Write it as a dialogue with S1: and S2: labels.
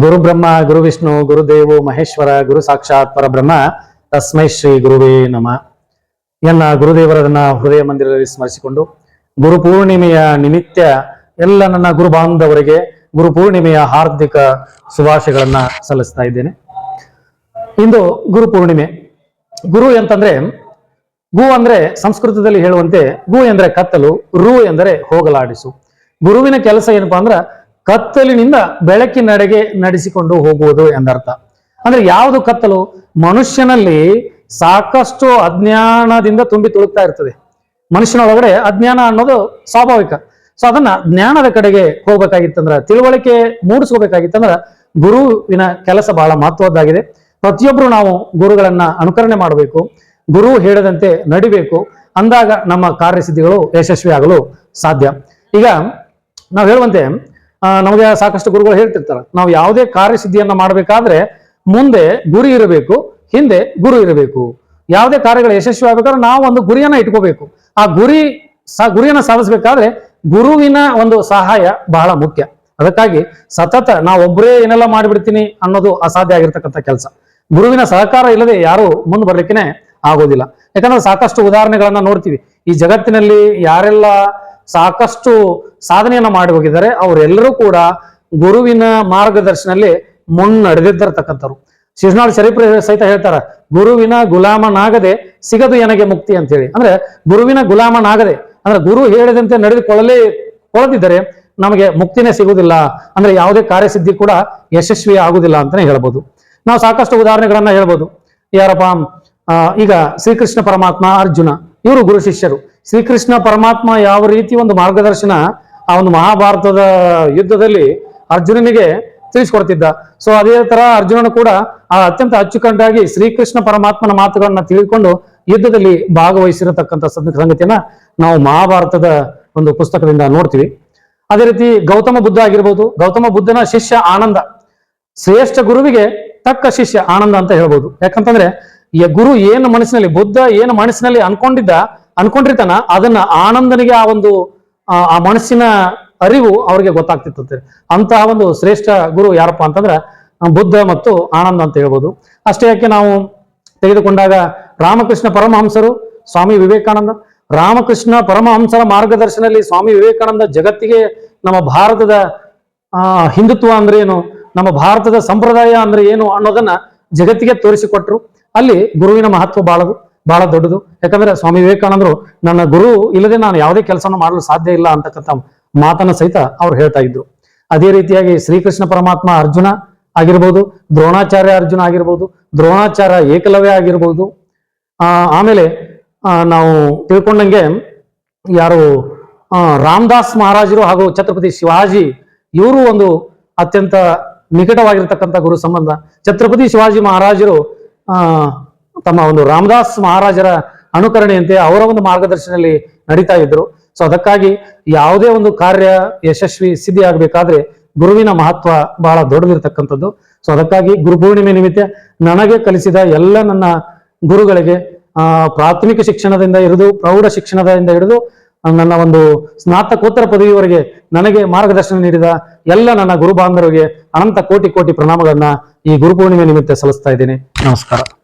S1: ಗುರು ಬ್ರಹ್ಮ ಗುರು ವಿಷ್ಣು ಗುರುದೇವೋ ಮಹೇಶ್ವರ ಗುರು ಸಾಕ್ಷಾತ್ ಪರಬ್ರಹ್ಮ ತಸ್ಮೈ ಶ್ರೀ ಗುರುವೇ ನಮಃ. ಎನ್ನ ಗುರುದೇವರನ್ನ ಹೃದಯ ಮಂದಿರದಲ್ಲಿ ಸ್ಮರಿಸಿಕೊಂಡು ಗುರು ಪೂರ್ಣಿಮೆಯ ನಿಮಿತ್ತ ಎಲ್ಲ ನನ್ನ ಗುರು ಬಾಂಧವರಿಗೆ ಗುರು ಪೂರ್ಣಿಮೆಯ ಹಾರ್ದಿಕ ಶುಭಾಶಯಗಳನ್ನ ಸಲ್ಲಿಸ್ತಾ ಇದ್ದೇನೆ. ಇಂದು ಗುರು ಪೂರ್ಣಿಮೆ. ಗುರು ಅಂತಂದ್ರೆ ಗು ಅಂದ್ರೆ ಸಂಸ್ಕೃತದಲ್ಲಿ ಹೇಳುವಂತೆ ಗು ಎಂದ್ರೆ ಕತ್ತಲು, ರು ಎಂದರೆ ಹೋಗಲಾಡಿಸು. ಗುರುವಿನ ಕೆಲಸ ಏನಪ್ಪಾ ಅಂದ್ರ ಕತ್ತಲಿನಿಂದ ಬೆಳಕಿನೆಡೆಗೆ ನಡೆಸಿಕೊಂಡು ಹೋಗುವುದು ಎಂದರ್ಥ. ಅಂದ್ರೆ ಯಾವುದು ಕತ್ತಲು? ಮನುಷ್ಯನಲ್ಲಿ ಸಾಕಷ್ಟು ಅಜ್ಞಾನದಿಂದ ತುಂಬಿ ತುಳುಕ್ತಾ ಇರ್ತದೆ. ಮನುಷ್ಯನೊಳಗಡೆ ಅಜ್ಞಾನ ಅನ್ನೋದು ಸ್ವಾಭಾವಿಕ. ಸೊ ಅದನ್ನ ಜ್ಞಾನದ ಕಡೆಗೆ ಹೋಗ್ಬೇಕಾಗಿತ್ತಂದ್ರ, ತಿಳುವಳಿಕೆ ಮೂಡಿಸ್ಕೋಬೇಕಾಗಿತ್ತಂದ್ರ ಗುರುವಿನ ಕೆಲಸ ಬಹಳ ಮಹತ್ವದ್ದಾಗಿದೆ. ಪ್ರತಿಯೊಬ್ರು ನಾವು ಗುರುಗಳನ್ನ ಅನುಕರಣೆ ಮಾಡಬೇಕು, ಗುರು ಹೇಳಿದಂತೆ ನಡಿಬೇಕು. ಅಂದಾಗ ನಮ್ಮ ಕಾರ್ಯಸಿದ್ಧಿಗಳು ಯಶಸ್ವಿ ಆಗಲು ಸಾಧ್ಯ. ಈಗ ನಾವು ಹೇಳುವಂತೆ ನಮಗೆ ಸಾಕಷ್ಟು ಗುರುಗಳು ಹೇಳ್ತಿರ್ತಾರೆ, ನಾವು ಯಾವುದೇ ಕಾರ್ಯಸಿದ್ಧಿಯನ್ನ ಮಾಡಬೇಕಾದ್ರೆ ಮುಂದೆ ಗುರಿ ಇರಬೇಕು, ಹಿಂದೆ ಗುರು ಇರಬೇಕು. ಯಾವುದೇ ಕಾರ್ಯಗಳು ಯಶಸ್ವಿ ಆಗ್ಬೇಕಾದ್ರೆ ನಾವು ಒಂದು ಗುರಿಯನ್ನ ಇಟ್ಕೋಬೇಕು. ಆ ಗುರಿಯನ್ನ ಸಾಧಿಸಬೇಕಾದ್ರೆ ಗುರುವಿನ ಒಂದು ಸಹಾಯ ಬಹಳ ಮುಖ್ಯ. ಅದಕ್ಕಾಗಿ ಸತತ ನಾವೊಬ್ಬರೇ ಏನೆಲ್ಲ ಮಾಡಿಬಿಡ್ತೀನಿ ಅನ್ನೋದು ಅಸಾಧ್ಯ ಆಗಿರ್ತಕ್ಕಂಥ ಕೆಲಸ. ಗುರುವಿನ ಸಹಕಾರ ಇಲ್ಲದೆ ಯಾರು ಮುಂದೆ ಬರ್ಲಿಕ್ಕೆ ಆಗೋದಿಲ್ಲ. ಯಾಕಂದ್ರೆ ಸಾಕಷ್ಟು ಉದಾಹರಣೆಗಳನ್ನ ನೋಡ್ತೀವಿ. ಈ ಜಗತ್ತಿನಲ್ಲಿ ಯಾರೆಲ್ಲ ಸಾಕಷ್ಟು ಸಾಧನೆಯನ್ನ ಮಾಡಿ ಹೋಗಿದ್ದಾರೆ ಅವರೆಲ್ಲರೂ ಕೂಡ ಗುರುವಿನ ಮಾರ್ಗದರ್ಶನಲ್ಲಿ ಮುನ್ನಡೆದಿದ್ದರ್ತಕ್ಕಂಥವ್ರು. ಶಿಶುನಾಳ್ ಶರೀಫ್ ಸಹಿತ ಹೇಳ್ತಾರ, ಗುರುವಿನ ಗುಲಾಮನಾಗದೆ ಸಿಗದು ನನಗೆ ಮುಕ್ತಿ ಅಂತ ಹೇಳಿ. ಅಂದ್ರೆ ಗುರುವಿನ ಗುಲಾಮನಾಗದೆ ಅಂದ್ರೆ ಗುರು ಹೇಳಿದಂತೆ ನಡೆದುಕೊಳ್ಳದಿದ್ದರೆ ನಮಗೆ ಮುಕ್ತಿನೇ ಸಿಗುವುದಿಲ್ಲ. ಅಂದ್ರೆ ಯಾವುದೇ ಕಾರ್ಯಸಿದ್ಧಿ ಕೂಡ ಯಶಸ್ವಿ ಆಗುದಿಲ್ಲ ಅಂತಾನೆ ಹೇಳ್ಬೋದು. ನಾವು ಸಾಕಷ್ಟು ಉದಾಹರಣೆಗಳನ್ನ ಹೇಳ್ಬೋದು. ಯಾರಪ್ಪ? ಈಗ ಶ್ರೀಕೃಷ್ಣ ಪರಮಾತ್ಮ, ಅರ್ಜುನ, ಇವರು ಗುರು ಶಿಷ್ಯರು. ಶ್ರೀಕೃಷ್ಣ ಪರಮಾತ್ಮ ಯಾವ ರೀತಿ ಒಂದು ಮಾರ್ಗದರ್ಶನ ಆ ಒಂದು ಮಹಾಭಾರತದ ಯುದ್ಧದಲ್ಲಿ ಅರ್ಜುನನಿಗೆ ತಿಳಿಸ್ಕೊಡ್ತಿದ್ದ. ಸೊ ಅದೇ ತರ ಅರ್ಜುನನು ಕೂಡ ಆ ಅತ್ಯಂತ ಅಚ್ಚುಕಟ್ಟಾಗಿ ಶ್ರೀಕೃಷ್ಣ ಪರಮಾತ್ಮನ ಮಾತುಗಳನ್ನ ತಿಳಿದುಕೊಂಡು ಯುದ್ಧದಲ್ಲಿ ಭಾಗವಹಿಸಿರತಕ್ಕಂಥ ಸಂಗತಿಯನ್ನ ನಾವು ಮಹಾಭಾರತದ ಒಂದು ಪುಸ್ತಕದಿಂದ ನೋಡ್ತೀವಿ. ಅದೇ ರೀತಿ ಗೌತಮ ಬುದ್ಧ ಆಗಿರ್ಬೋದು. ಗೌತಮ ಬುದ್ಧನ ಶಿಷ್ಯ ಆನಂದ, ಶ್ರೇಷ್ಠ ಗುರುವಿಗೆ ತಕ್ಕ ಶಿಷ್ಯ ಆನಂದ ಅಂತ ಹೇಳ್ಬೋದು. ಯಾಕಂತಂದ್ರೆ ಗುರು ಏನು ಮನಸ್ಸಿನಲ್ಲಿ, ಬುದ್ಧ ಏನು ಮನಸ್ಸಿನಲ್ಲಿ ಅನ್ಕೊಂಡಿರ್ತಾನ ಅದನ್ನ ಆನಂದನಿಗೆ ಆ ಮನಸ್ಸಿನ ಅರಿವು ಅವ್ರಿಗೆ ಗೊತ್ತಾಗ್ತಿತ್ತಂತೆ. ಅಂತಹ ಒಂದು ಶ್ರೇಷ್ಠ ಗುರು ಯಾರಪ್ಪ ಅಂತಂದ್ರೆ ಬುದ್ಧ ಮತ್ತು ಆನಂದ ಅಂತ ಹೇಳ್ಬೋದು. ಅಷ್ಟೇ ಯಾಕೆ ನಾವು ತೆಗೆದುಕೊಂಡಾಗ ರಾಮಕೃಷ್ಣ ಪರಮಹಂಸರು, ಸ್ವಾಮಿ ವಿವೇಕಾನಂದ. ರಾಮಕೃಷ್ಣ ಪರಮಹಂಸರ ಮಾರ್ಗದರ್ಶನದಲ್ಲಿ ಸ್ವಾಮಿ ವಿವೇಕಾನಂದ ಜಗತ್ತಿಗೆ ನಮ್ಮ ಭಾರತದ ಹಿಂದುತ್ವ ಅಂದ್ರೆ ಏನು, ನಮ್ಮ ಭಾರತದ ಸಂಪ್ರದಾಯ ಅಂದ್ರೆ ಏನು ಅನ್ನೋದನ್ನ ಜಗತ್ತಿಗೆ ತೋರಿಸಿಕೊಟ್ರು. ಅಲ್ಲಿ ಗುರುವಿನ ಮಹತ್ವ ಬಹಳ ದೊಡ್ಡದು. ಯಾಕಂದ್ರೆ ಸ್ವಾಮಿ ವಿವೇಕಾನಂದರು ನನ್ನ ಗುರು ಇಲ್ಲದೆ ನಾನು ಯಾವುದೇ ಕೆಲಸವನ್ನು ಮಾಡಲು ಸಾಧ್ಯ ಇಲ್ಲ ಅಂತಕ್ಕಂಥ ಮಾತನ್ನ ಸಹಿತ ಅವ್ರು ಹೇಳ್ತಾ ಇದ್ರು. ಅದೇ ರೀತಿಯಾಗಿ ಶ್ರೀಕೃಷ್ಣ ಪರಮಾತ್ಮ ಅರ್ಜುನ ಆಗಿರ್ಬೋದು, ದ್ರೋಣಾಚಾರ್ಯ ಅರ್ಜುನ ಆಗಿರ್ಬೋದು, ದ್ರೋಣಾಚಾರ್ಯ ಏಕಲವ್ಯ ಆಗಿರ್ಬೋದು. ಆಮೇಲೆ ನಾವು ತಿಳ್ಕೊಂಡಂಗೆ ಯಾರು ರಾಮದಾಸ್ ಮಹಾರಾಜರು ಹಾಗೂ ಛತ್ರಪತಿ ಶಿವಾಜಿ, ಇವರು ಒಂದು ಅತ್ಯಂತ ನಿಕಟವಾಗಿರ್ತಕ್ಕಂಥ ಗುರು ಸಂಬಂಧ. ಛತ್ರಪತಿ ಶಿವಾಜಿ ಮಹಾರಾಜರು ತಮ್ಮ ಒಂದು ರಾಮದಾಸ್ ಮಹಾರಾಜರ ಅನುಕರಣೆಯಂತೆ ಅವರ ಒಂದು ಮಾರ್ಗದರ್ಶನದಲ್ಲಿ ನಡೀತಾ ಇದ್ರು. ಸೊ ಅದಕ್ಕಾಗಿ ಯಾವುದೇ ಒಂದು ಕಾರ್ಯ ಯಶಸ್ವಿ ಸಿದ್ಧಿ ಆಗಬೇಕಾದ್ರೆ ಗುರುವಿನ ಮಹತ್ವ ಬಹಳ ದೊಡ್ಡದಿರ್ತಕ್ಕಂಥದ್ದು. ಸೊ ಅದಕ್ಕಾಗಿ ಗುರು ಪೂರ್ಣಿಮೆ ನಿಮಿತ್ತ ನನಗೆ ಕಲಿಸಿದ ಎಲ್ಲ ನನ್ನ ಗುರುಗಳಿಗೆ, ಪ್ರಾಥಮಿಕ ಶಿಕ್ಷಣದಿಂದ ಹಿಡಿದು ಪ್ರೌಢ ಶಿಕ್ಷಣದಿಂದ ಹಿಡಿದು ನನ್ನ ಒಂದು ಸ್ನಾತಕೋತ್ತರ ಪದವಿಯವರೆಗೆ ನನಗೆ ಮಾರ್ಗದರ್ಶನ ನೀಡಿದ ಎಲ್ಲ ನನ್ನ ಗುರು ಬಾಂಧವರಿಗೆ ಅನಂತ ಕೋಟಿ ಪ್ರಣಾಮಗಳನ್ನ ಈ ಗುರು ಪೂರ್ಣಿಮೆ ನಿಮಿತ್ತ ಸಲ್ಲಿಸ್ತಾ ಇದ್ದೇನೆ. ನಮಸ್ಕಾರ.